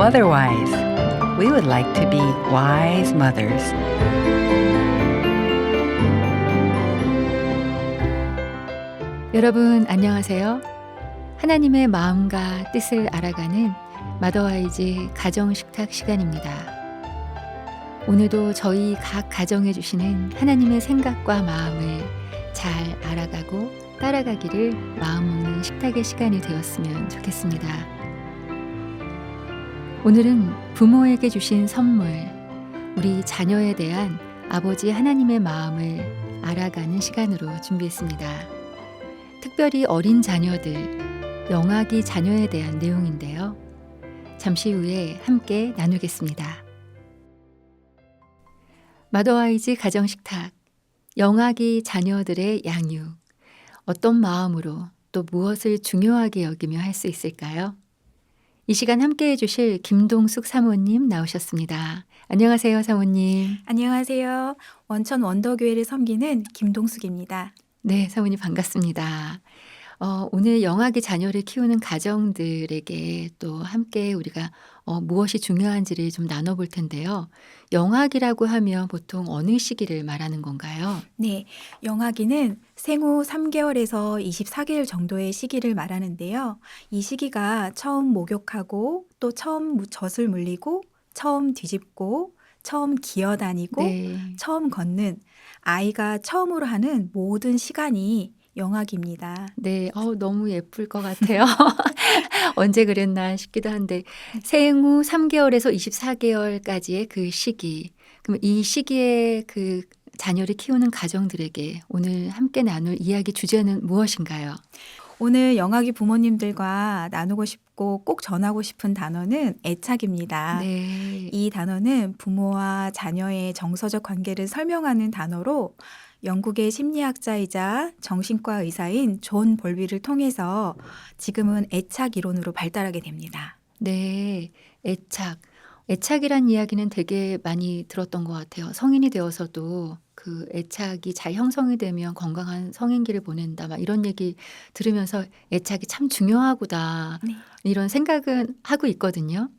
otherwise. We would like to be wise mothers. 여러분 안녕하세요. 하나님의 마음과 뜻을 알아가는 마더와이즈 가정식탁 시간입니다. 오늘도 저희 각 가정에 주시는 하나님의 생각과 마음을 잘 알아가고 따라가기를 마음먹는 식탁의 시간이 되었으면 좋겠습니다. 오늘은 부모에게 주신 선물, 우리 자녀에 대한 아버지 하나님의 마음을 알아가는 시간으로 준비했습니다. 특별히 어린 자녀들, 영아기 자녀에 대한 내용인데요. 잠시 후에 함께 나누겠습니다. 마더와이즈 가정식탁, 영아기 자녀들의 양육, 어떤 마음으로 또 무엇을 중요하게 여기며 할 수 있을까요? 이 시간 함께 해주실 김동숙 사모님 나오셨습니다. 안녕하세요, 사모님. 안녕하세요. 원천 원더교회를 섬기는 김동숙입니다. 네, 사모님 반갑습니다. 오늘 영아기 자녀를 키우는 가정들에게 또 함께 우리가 무엇이 중요한지를 좀 나눠볼 텐데요. 영아기라고 하면 보통 어느 시기를 말하는 건가요? 네, 영아기는 생후 3개월에서 24개월 정도의 시기를 말하는데요. 이 시기가 처음 목욕하고 또 처음 젖을 물리고 처음 뒤집고 처음 기어다니고 네. 처음 걷는 아이가 처음으로 하는 모든 시간이 영아기입니다. 네, 너무 예쁠 것 같아요. 언제 그랬나 싶기도 한데 생후 3개월에서 24개월까지의 그 시기. 그럼 이 시기에 그 자녀를 키우는 가정들에게 오늘 함께 나눌 이야기 주제는 무엇인가요? 오늘 영아기 부모님들과 나누고 싶고 꼭 전하고 싶은 단어는 애착입니다. 네. 이 단어는 부모와 자녀의 정서적 관계를 설명하는 단어로 영국의 심리학자이자 정신과 의사인 존 볼비를 통해서 지금은 애착 이론으로 발달하게 됩니다. 네, 애착. 애착이란 이야기는 되게 많이 들었던 것 같아요. 성인이 되어서도 그 애착이 잘 형성이 되면 건강한 성인기를 보낸다. 막 이런 얘기 들으면서 애착이 참 중요하구나. 네. 이런 생각은 하고 있거든요.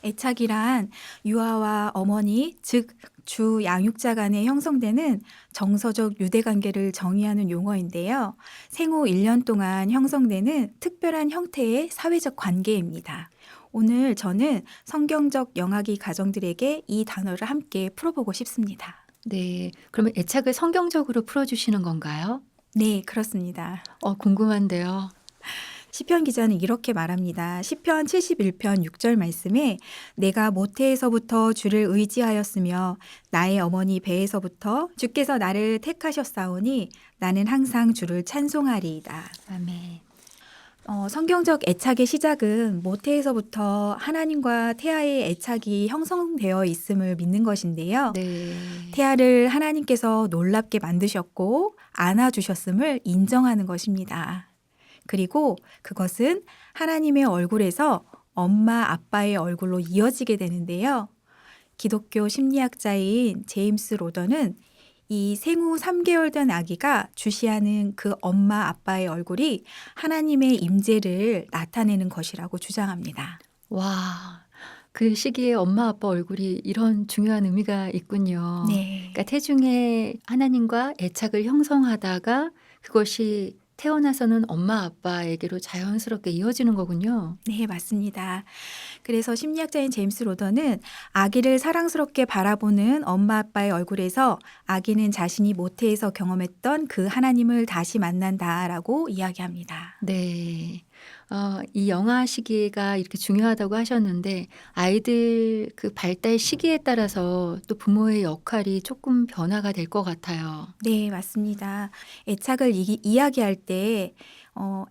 애착이란 유아와 어머니, 즉 주 양육자 간에 형성되는 정서적 유대관계를 정의하는 용어인데요. 생후 1년 동안 형성되는 특별한 형태의 사회적 관계입니다. 오늘 저는 성경적 영아기 가정들에게 이 단어를 함께 풀어보고 싶습니다. 네, 그러면 애착을 성경적으로 풀어주시는 건가요? 네, 그렇습니다. 궁금한데요. 시편 기자는 이렇게 말합니다. 시편 71편 6절 말씀에 내가 모태에서부터 주를 의지하였으며 나의 어머니 배에서부터 주께서 나를 택하셨사오니 나는 항상 주를 찬송하리이다. 아멘. 성경적 애착의 시작은 모태에서부터 하나님과 태아의 애착이 형성되어 있음을 믿는 것인데요. 네. 태아를 하나님께서 놀랍게 만드셨고 안아주셨음을 인정하는 것입니다. 그리고 그것은 하나님의 얼굴에서 엄마 아빠의 얼굴로 이어지게 되는데요. 기독교 심리학자인 제임스 로더는 이 생후 3개월 된 아기가 주시하는 그 엄마 아빠의 얼굴이 하나님의 임재를 나타내는 것이라고 주장합니다. 와, 그 시기에 엄마 아빠 얼굴이 이런 중요한 의미가 있군요. 네. 그러니까 태중에 하나님과 애착을 형성하다가 그것이 태어나서는 엄마 아빠에게로 자연스럽게 이어지는 거군요. 네, 맞습니다. 그래서 심리학자인 제임스 로더는 아기를 사랑스럽게 바라보는 엄마 아빠의 얼굴에서 아기는 자신이 모태에서 경험했던 그 하나님을 다시 만난다라고 이야기합니다. 네. 이 영아 시기가 이렇게 중요하다고 하셨는데 아이들 그 발달 시기에 따라서 또 부모의 역할이 조금 변화가 될 것 같아요. 네, 맞습니다. 애착을 이야기할 때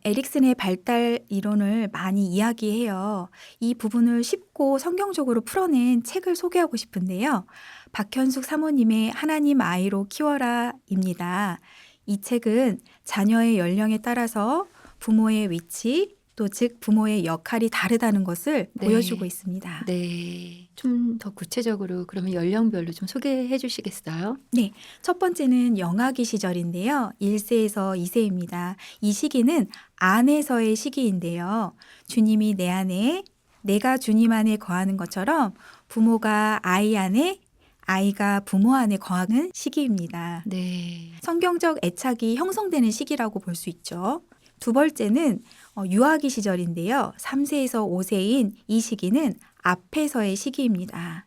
에릭슨의 발달 이론을 많이 이야기해요. 이 부분을 쉽고 성경적으로 풀어낸 책을 소개하고 싶은데요. 박현숙 사모님의 하나님 아이로 키워라입니다. 이 책은 자녀의 연령에 따라서 부모의 위치, 또 즉 부모의 역할이 다르다는 것을 네. 보여주고 있습니다. 네. 좀 더 구체적으로 그러면 연령별로 좀 소개해 주시겠어요? 네, 첫 번째는 영아기 시절인데요. 1세에서 2세입니다. 이 시기는 안에서의 시기인데요. 주님이 내 안에 내가 주님 안에 거하는 것처럼 부모가 아이 안에, 아이가 부모 안에 거하는 시기입니다. 네. 성경적 애착이 형성되는 시기라고 볼 수 있죠. 두 번째는 유아기 시절인데요. 3세에서 5세인 이 시기는 앞에서의 시기입니다.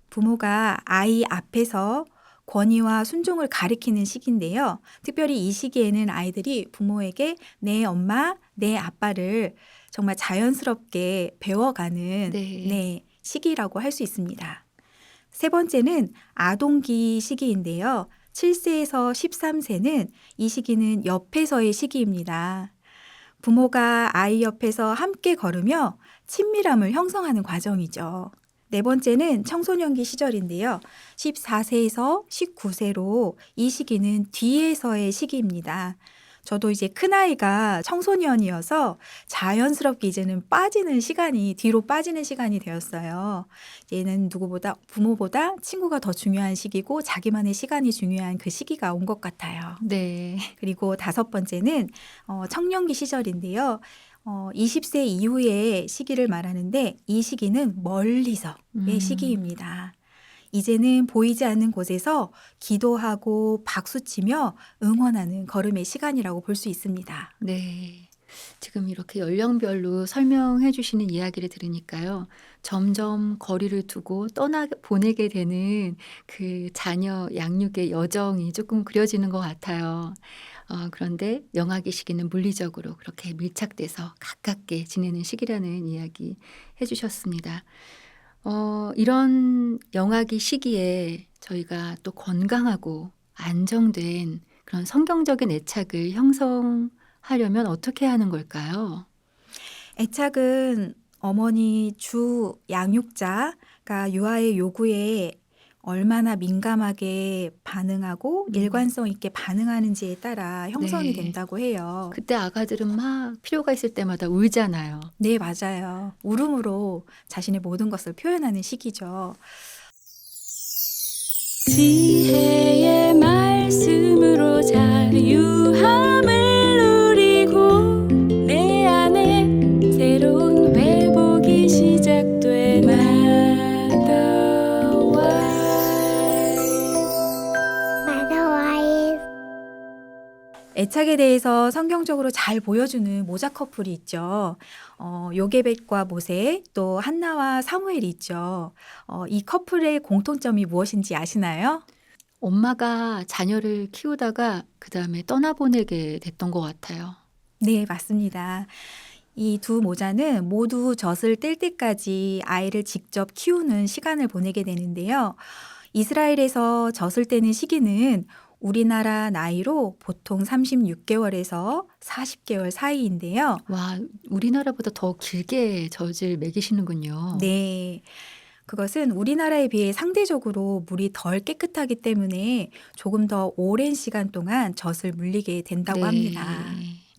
부모가 아이 앞에서 권위와 순종을 가리키는 시기인데요. 특별히 이 시기에는 아이들이 부모에게 내 엄마, 내 아빠를 정말 자연스럽게 배워가는 네. 시기라고 할 수 있습니다. 세 번째는 아동기 시기인데요. 7세에서 13세는 이 시기는 옆에서의 시기입니다. 부모가 아이 옆에서 함께 걸으며 친밀함을 형성하는 과정이죠. 네 번째는 청소년기 시절인데요. 14세에서 19세로 이 시기는 뒤에서의 시기입니다. 저도 이제 큰아이가 청소년이어서 자연스럽게 이제는 뒤로 빠지는 시간이 되었어요. 얘는 누구보다 부모보다 친구가 더 중요한 시기고 자기만의 시간이 중요한 그 시기가 온 것 같아요. 네. 그리고 다섯 번째는 청년기 시절인데요. 20세 이후의 시기를 말하는데 이 시기는 멀리서의 시기입니다. 이제는 보이지 않는 곳에서 기도하고 박수치며 응원하는 걸음의 시간이라고 볼 수 있습니다. 네. 지금 이렇게 연령별로 설명해 주시는 이야기를 들으니까요. 점점 거리를 두고 보내게 되는 그 자녀 양육의 여정이 조금 그려지는 것 같아요. 그런데 영아기 시기는 물리적으로 그렇게 밀착돼서 가깝게 지내는 시기라는 이야기 해 주셨습니다. 이런 영아기 시기에 저희가 또 건강하고 안정된 그런 성경적인 애착을 형성하려면 어떻게 하는 걸까요? 애착은 어머니 주 양육자가 유아의 요구에 얼마나 민감하게 반응하고 일관성 있게 반응하는지에 따라 형성이 네. 된다고 해요. 그때 아가들은 막 필요가 있을 때마다 울잖아요. 네, 맞아요. 울음으로 자신의 모든 것을 표현하는 시기죠. 지혜의 말씀으로 자유함을 누리고 내 안에 새로운 회복이 시작돼 마더와이즈 애착에 대해서 성경적으로 잘 보여주는 모자 커플이 있죠. 요게벳과 모세, 또 한나와 사무엘이 있죠. 이 커플의 공통점이 무엇인지 아시나요? 엄마가 자녀를 키우다가 그다음에 떠나보내게 됐던 것 같아요. 네, 맞습니다. 이 두 모자는 모두 젖을 뗄 때까지 아이를 직접 키우는 시간을 보내게 되는데요. 이스라엘에서 젖을 떼는 시기는 우리나라 나이로 보통 36개월에서 40개월 사이인데요. 와, 우리나라보다 더 길게 젖을 먹이시는군요. 네. 그것은 우리나라에 비해 상대적으로 물이 덜 깨끗하기 때문에 조금 더 오랜 시간 동안 젖을 물리게 된다고 합니다.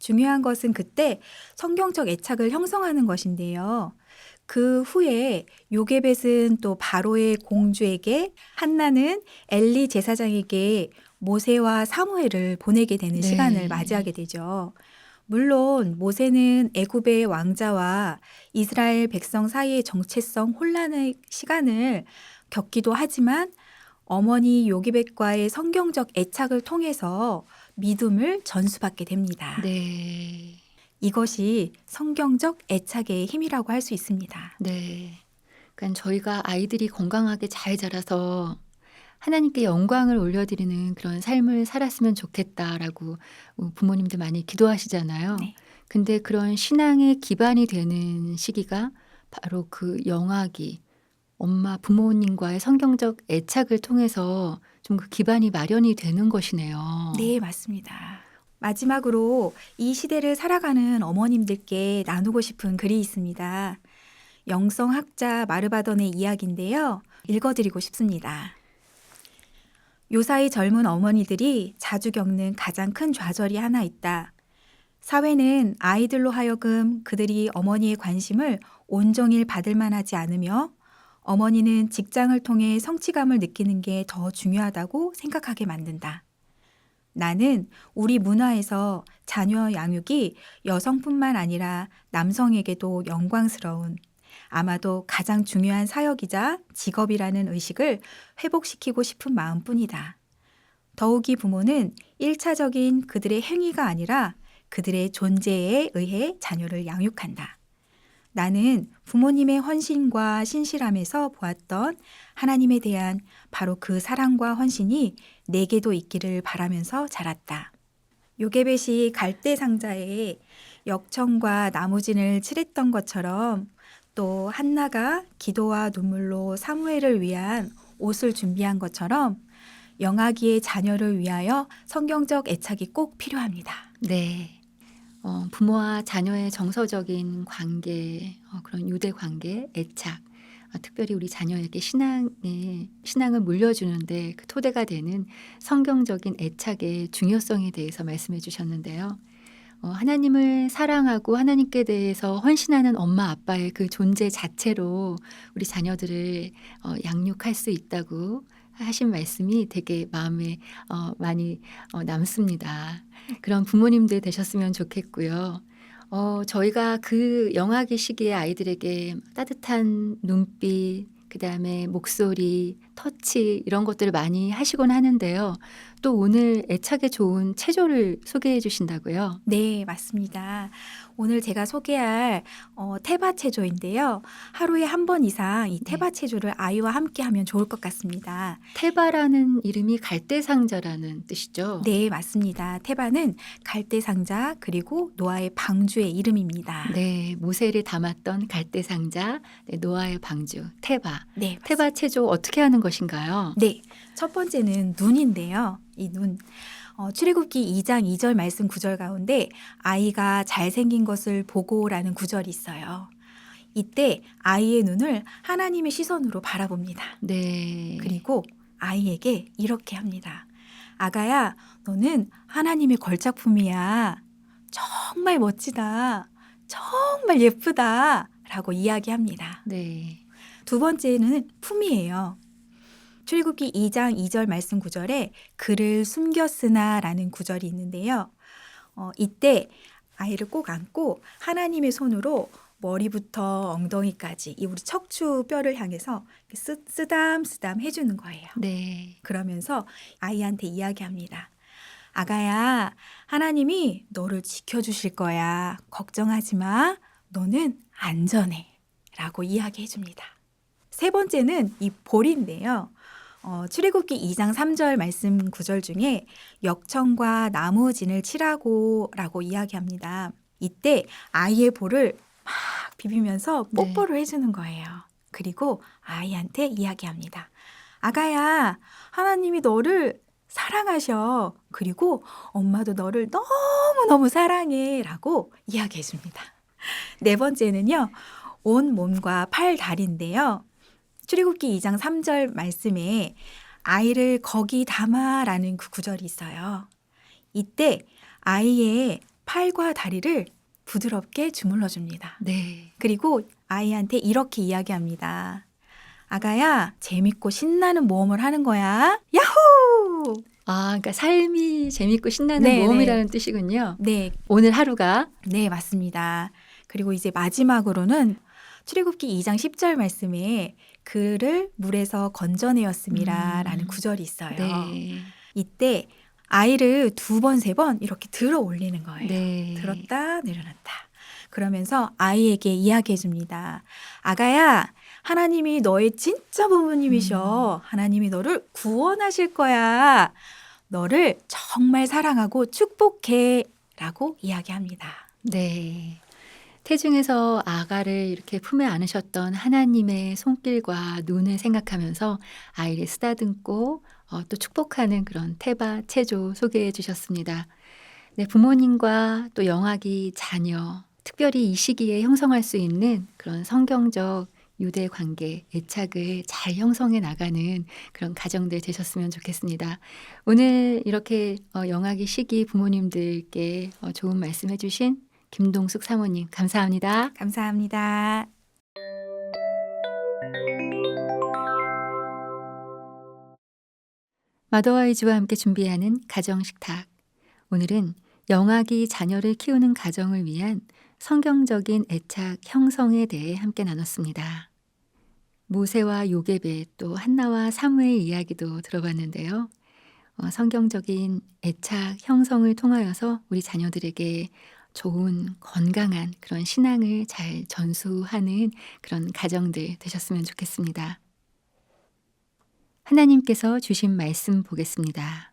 중요한 것은 그때 성경적 애착을 형성하는 것인데요. 그 후에 요게벳은 또 바로의 공주에게, 한나는 엘리 제사장에게 모세와 사무엘을 보내게 되는 네. 시간을 맞이하게 되죠. 물론 모세는 애굽의 왕자와 이스라엘 백성 사이의 정체성 혼란의 시간을 겪기도 하지만 어머니 요기벳과의 성경적 애착을 통해서 믿음을 전수받게 됩니다. 네. 이것이 성경적 애착의 힘이라고 할 수 있습니다. 네. 그러니까 저희가 아이들이 건강하게 잘 자라서 하나님께 영광을 올려드리는 그런 삶을 살았으면 좋겠다라고 부모님들 많이 기도하시잖아요. 네. 근데 그런 신앙의 기반이 되는 시기가 바로 그 영아기, 엄마 부모님과의 성경적 애착을 통해서 좀 그 기반이 마련이 되는 것이네요. 네, 맞습니다. 마지막으로 이 시대를 살아가는 어머님들께 나누고 싶은 글이 있습니다. 영성학자 마르바던의 이야기인데요. 읽어드리고 싶습니다. 요사이 젊은 어머니들이 자주 겪는 가장 큰 좌절이 하나 있다. 사회는 아이들로 하여금 그들이 어머니의 관심을 온종일 받을 만하지 않으며 어머니는 직장을 통해 성취감을 느끼는 게 더 중요하다고 생각하게 만든다. 나는 우리 문화에서 자녀 양육이 여성뿐만 아니라 남성에게도 영광스러운, 아마도 가장 중요한 사역이자 직업이라는 의식을 회복시키고 싶은 마음뿐이다. 더욱이 부모는 1차적인 그들의 행위가 아니라 그들의 존재에 의해 자녀를 양육한다. 나는 부모님의 헌신과 신실함에서 보았던 하나님에 대한 바로 그 사랑과 헌신이 내게도 있기를 바라면서 자랐다. 요게벳이 갈대 상자에 역청과 나무진을 칠했던 것처럼 또 한나가 기도와 눈물로 사무엘을 위한 옷을 준비한 것처럼 영아기의 자녀를 위하여 성경적 애착이 꼭 필요합니다. 네. 부모와 자녀의 정서적인 관계, 그런 유대 관계, 애착, 특별히 우리 자녀에게 신앙을 물려주는데 그 토대가 되는 성경적인 애착의 중요성에 대해서 말씀해 주셨는데요. 하나님을 사랑하고 하나님께 대해서 헌신하는 엄마 아빠의 그 존재 자체로 우리 자녀들을 양육할 수 있다고 하신 말씀이 되게 마음에 많이 남습니다. 그런 부모님들 되셨으면 좋겠고요. 저희가 그 영아기 시기에 아이들에게 따뜻한 눈빛, 그다음에 목소리, 터치 이런 것들을 많이 하시곤 하는데요. 또 오늘 애착에 좋은 체조를 소개해 주신다고요? 네, 맞습니다. 오늘 제가 소개할 태바 체조인데요. 하루에 한 번 이상 이 태바 체조를 아이와 함께 하면 좋을 것 같습니다. 태바라는 이름이 갈대상자라는 뜻이죠? 네, 맞습니다. 태바는 갈대상자 그리고 노아의 방주의 이름입니다. 네, 모세를 담았던 갈대상자, 네, 노아의 방주, 태바. 네, 맞습니다. 태바 체조 어떻게 하는 것인가요? 네, 첫 번째는 눈인데요. 이 눈. 출애굽기 2장 2절 말씀 구절 가운데 아이가 잘생긴 것을 보고라는 구절이 있어요. 이때 아이의 눈을 하나님의 시선으로 바라봅니다. 네. 그리고 아이에게 이렇게 합니다. 아가야, 너는 하나님의 걸작품이야. 정말 멋지다. 정말 예쁘다. 라고 이야기합니다. 네. 두 번째는 품이에요. 출애굽기 2장 2절 말씀 구절에 그를 숨겼으나 라는 구절이 있는데요. 이때 아이를 꼭 안고 하나님의 손으로 머리부터 엉덩이까지 이 우리 척추 뼈를 향해서 쓰담쓰담 해주는 거예요. 네. 그러면서 아이한테 이야기합니다. 아가야, 하나님이 너를 지켜주실 거야. 걱정하지 마. 너는 안전해. 라고 이야기해 줍니다. 세 번째는 이 볼인데요. 출애굽기 2장 3절 말씀 구절 중에 역청과 나무진을 칠하고 라고 이야기합니다. 이때 아이의 볼을 막 비비면서 뽀뽀를 해주는 거예요. 그리고 아이한테 이야기합니다. 아가야, 하나님이 너를 사랑하셔. 그리고 엄마도 너를 너무너무 사랑해. 라고 이야기해 줍니다. 네 번째는요. 온 몸과 팔, 다리인데요. 출애굽기 2장 3절 말씀에 아이를 거기 담아라는 그 구절이 있어요. 이때 아이의 팔과 다리를 부드럽게 주물러 줍니다. 네. 그리고 아이한테 이렇게 이야기합니다. 아가야, 재밌고 신나는 모험을 하는 거야. 야호! 그러니까 삶이 재밌고 신나는 네, 모험이라는 뜻이군요. 네, 오늘 하루가 네, 맞습니다. 그리고 이제 마지막으로는 출애굽기 2장 10절 말씀에 그를 물에서 건져내었음이라 라는 구절이 있어요. 네. 이때 아이를 2번, 3번 이렇게 들어 올리는 거예요. 네. 들었다 내려놨다. 그러면서 아이에게 이야기해 줍니다. 아가야, 하나님이 너의 진짜 부모님이셔. 하나님이 너를 구원하실 거야. 너를 정말 사랑하고 축복해. 라고 이야기합니다. 네. 태중에서 아가를 이렇게 품에 안으셨던 하나님의 손길과 눈을 생각하면서 아이를 쓰다듬고 또 축복하는 그런 태바 체조 소개해 주셨습니다. 네, 부모님과 또 영아기 자녀, 특별히 이 시기에 형성할 수 있는 그런 성경적 유대 관계, 애착을 잘 형성해 나가는 그런 가정들 되셨으면 좋겠습니다. 오늘 이렇게 영아기 시기 부모님들께 좋은 말씀 해주신 김동숙 사모님 감사합니다. 감사합니다. 마더와이즈와 함께 준비하는 가정식탁. 오늘은 영아기 자녀를 키우는 가정을 위한 성경적인 애착 형성에 대해 함께 나눴습니다. 모세와 요게벳 또 한나와 사무엘 이야기도 들어봤는데요. 성경적인 애착 형성을 통하여서 우리 자녀들에게 좋은 건강한 그런 신앙을 잘 전수하는 그런 가정들 되셨으면 좋겠습니다. 하나님께서 주신 말씀 보겠습니다.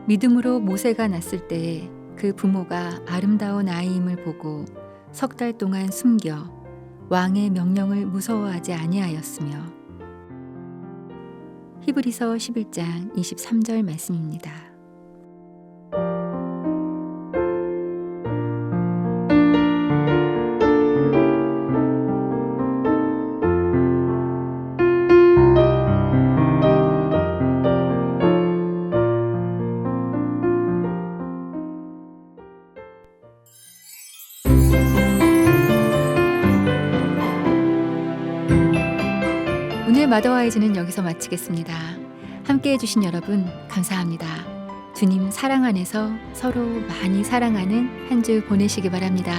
믿음으로 모세가 났을 때 그 부모가 아름다운 아이임을 보고 석 달 동안 숨겨 왕의 명령을 무서워하지 아니하였으며. 히브리서 11장 23절 말씀입니다. 오늘 마더와이즈는 여기서 마치겠습니다. 함께 해주신 여러분 감사합니다. 주님 사랑 안에서 서로 많이 사랑하는 한 주 보내시기 바랍니다.